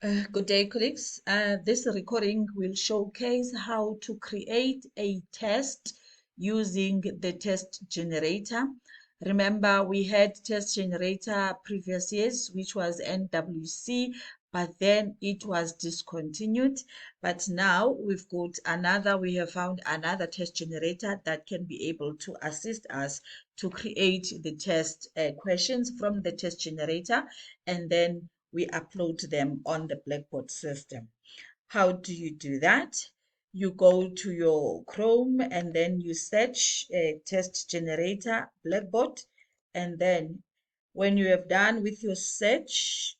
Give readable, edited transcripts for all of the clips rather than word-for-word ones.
Good day, colleagues. This recording will showcase how to create a test using the test generator. Remember, we had test generator previous years, which was NWC, but then it was discontinued. But now we have found another test generator that can be able to assist us to create the test questions from the test generator, and then we upload them on the Blackboard system. How do you do that? You go to your Chrome and then you search test generator Blackboard, and then when you have done with your search,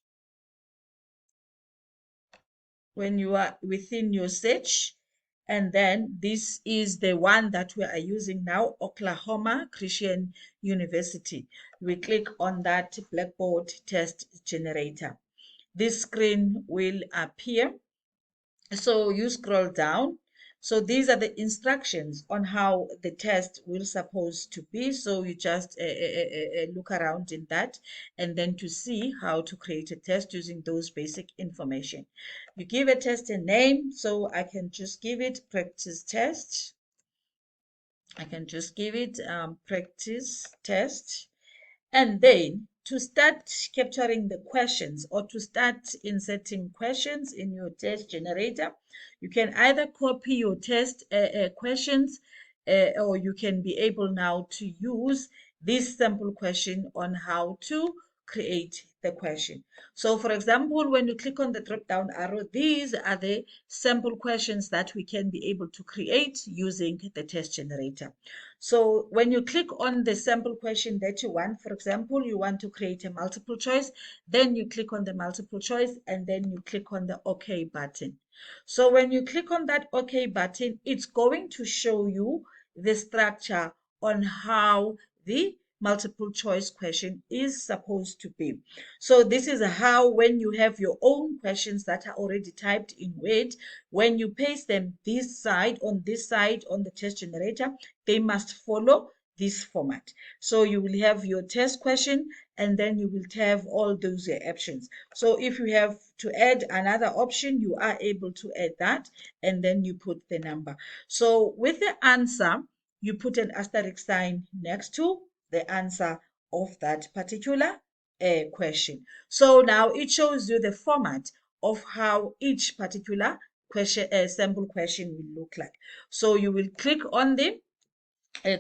when you are within your search, and then this is the one that we are using now, Oklahoma Christian University. We click on that Blackboard test generator. This screen will appear. So you scroll down. So these are the instructions on how the test will supposed to be. So you just look around in that, and then to see how to create a test using those basic information. You give a test a name. So I can just give it practice test. I can just give it practice test. And then to start capturing the questions or to start inserting questions in your test generator, you can either copy your test questions or you can be able now to use this sample question on how to create the question. So for example, when you click on the drop down arrow, these are the sample questions that we can be able to create using the test generator. So when you click on the sample question that you want, for example, you want to create a multiple choice, then you click on the multiple choice and then you click on the OK button. So when you click on that OK button, it's going to show you the structure on how the multiple choice question is supposed to be. So this is how, when you have your own questions that are already typed in Word, when you paste them this side on the test generator, they must follow this format. So you will have your test question and then you will have all those options. So if you have to add another option, you are able to add that and then you put the number. So with the answer, you put an asterisk sign next to the answer of that particular question. So now it shows you the format of how each particular question, sample question will look like. So you will click on the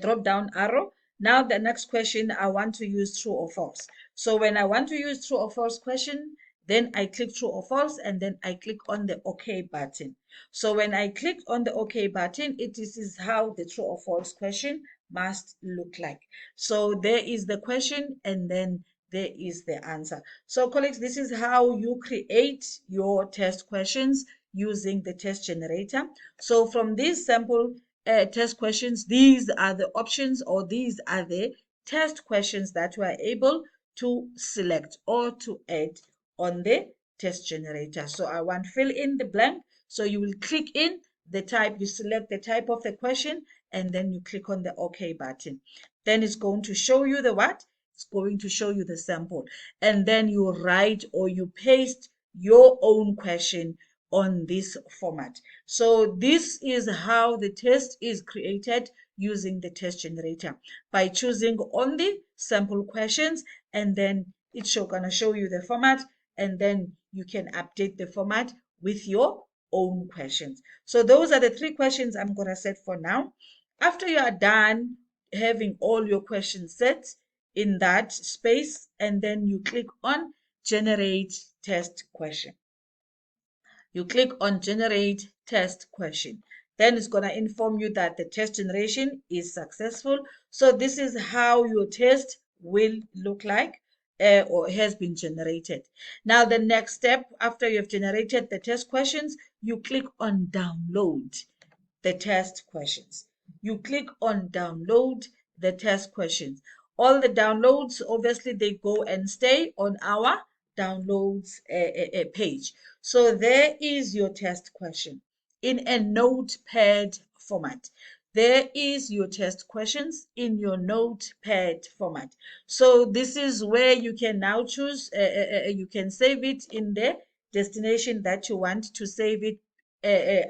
drop down arrow. Now the next question, I want to use true or false. So when I want to use true or false question, then I click true or false and then I click on the OK button. So when I click on the OK button, this is how the true or false question must look like. So there is the question and then there is the answer. So colleagues, this is how you create your test questions using the test generator. So from these sample test questions, these are the options or these are the test questions that we are able to select or to add on the test generator. So I want fill in the blank. So you will click in the type, you select the type of the question, and then you click on the OK button. Then it's going to show you the what? It's going to show you the sample. And then you write or you paste your own question on this format. So this is how the test is created using the test generator, by choosing on the sample questions, and then it's gonna show you the format, and then you can update the format with your own questions. So those are the 3 questions I'm gonna set for now. After you are done having all your questions set in that space, and then you click on generate test question. You click on generate test question. Then it's going to inform you that the test generation is successful. So this is how your test will look like or has been generated. Now the next step, after you have generated the test questions, you click on download the test questions. You click on download the test questions. All the downloads, obviously, they go and stay on our downloads page. So there is your test question in a notepad format. There is your test questions in your notepad format. So this is where you can now choose, you can save it in the destination that you want to save it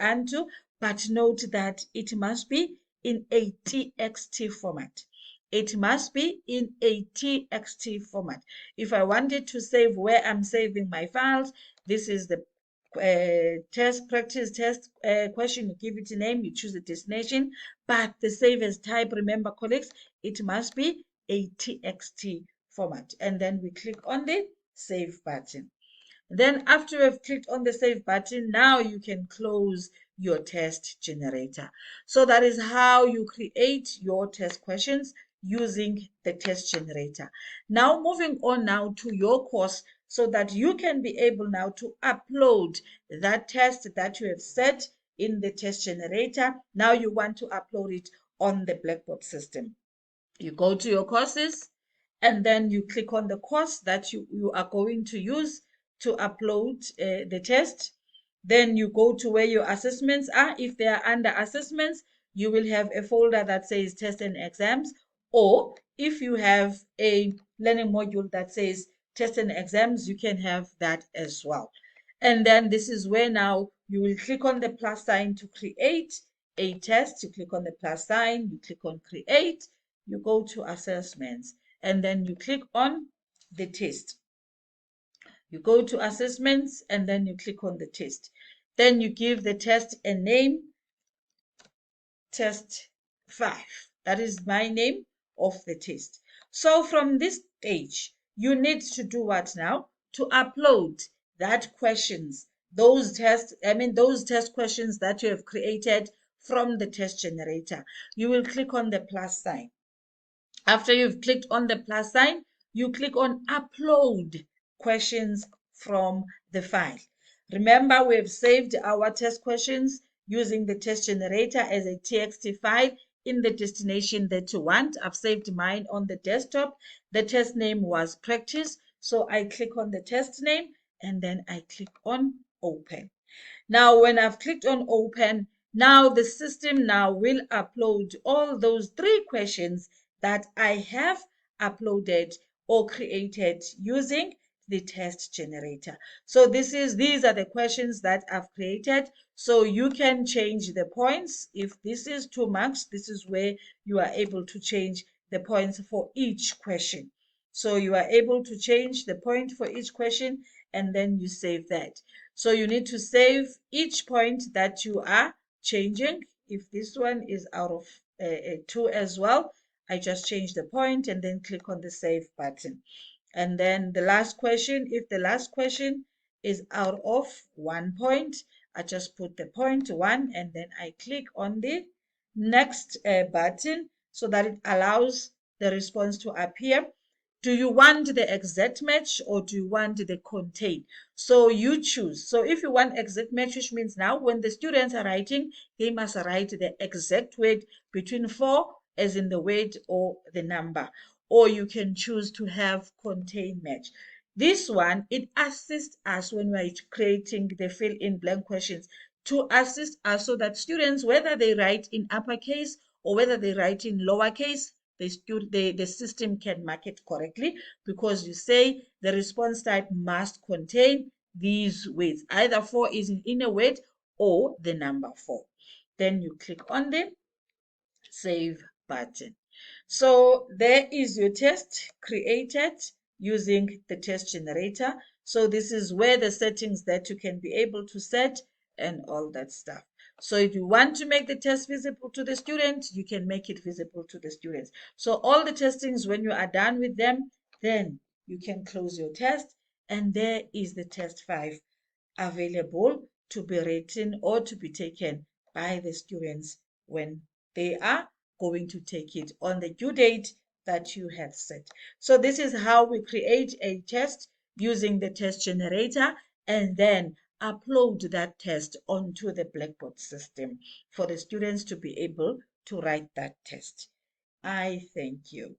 onto, but note that it must be in a TXT format. It must be in a TXT format. If I wanted to save where I'm saving my files, this is the practice test question. You give it a name, you choose the destination, but the save as type, remember colleagues, it must be a TXT format. And then we click on the save button. Then after you've clicked on the save button, now you can close your test generator. So that is how you create your test questions using the test generator. Now moving on now to your course, so that you can be able now to upload that test that you have set in the test generator. Now you want to upload it on the Blackboard system. You go to your courses, and then you click on the course that you are going to use to upload the test. Then you go to where your assessments are. If they are under assessments, you will have a folder that says test and exams. Or if you have a learning module that says test and exams, you can have that as well. And then this is where now you will click on the plus sign to create a test. You click on the plus sign, you click on create, you go to assessments, and then you click on the test. You go to assessments, and then you click on the test. Then you give the test a name, test 5. That is my name of the test. So from this stage, you need to do what now? To upload that questions, those test questions that you have created from the test generator. You will click on the plus sign. After you've clicked on the plus sign, you click on upload questions from the file. Remember, we've saved our test questions using the test generator as a TXT file in the destination that you want. I've saved mine on the desktop. The test name was practice. So I click on the test name, and then I click on open. Now, when I've clicked on open, now the system now will upload all those 3 questions that I have uploaded or created using the test generator. So these are the questions that I've created. So you can change the points. If this is 2 marks, this is where you are able to change the points for each question. So you are able to change the point for each question, and then you save that. So you need to save each point that you are changing. If this one is out of 2 as well, I just change the point and then click on the save button. And then the last question, if the last question is out of 1 point, I just put the point 1, and then I click on the next button so that it allows the response to appear. Do you want the exact match, or do you want the contain? So you choose. So if you want exact match, which means now when the students are writing, they must write the exact word between 4, as in the word or the number. Or you can choose to have contain match. This one, it assists us when we're creating the fill in blank questions, to assist us so that students, whether they write in uppercase or whether they write in lowercase, the system can mark it correctly, because you say the response type must contain these words. Either 4 is in a word or the number 4. Then you click on the save button. So there is your test created using the test generator. So this is where the settings that you can be able to set and all that stuff. So if you want to make the test visible to the student, you can make it visible to the students. So all the testings, when you are done with them, then you can close your test, and there is the test 5 available to be written or to be taken by the students when they are going to take it on the due date that you have set. So this is how we create a test using the test generator, and then upload that test onto the Blackboard system for the students to be able to write that test. I thank you.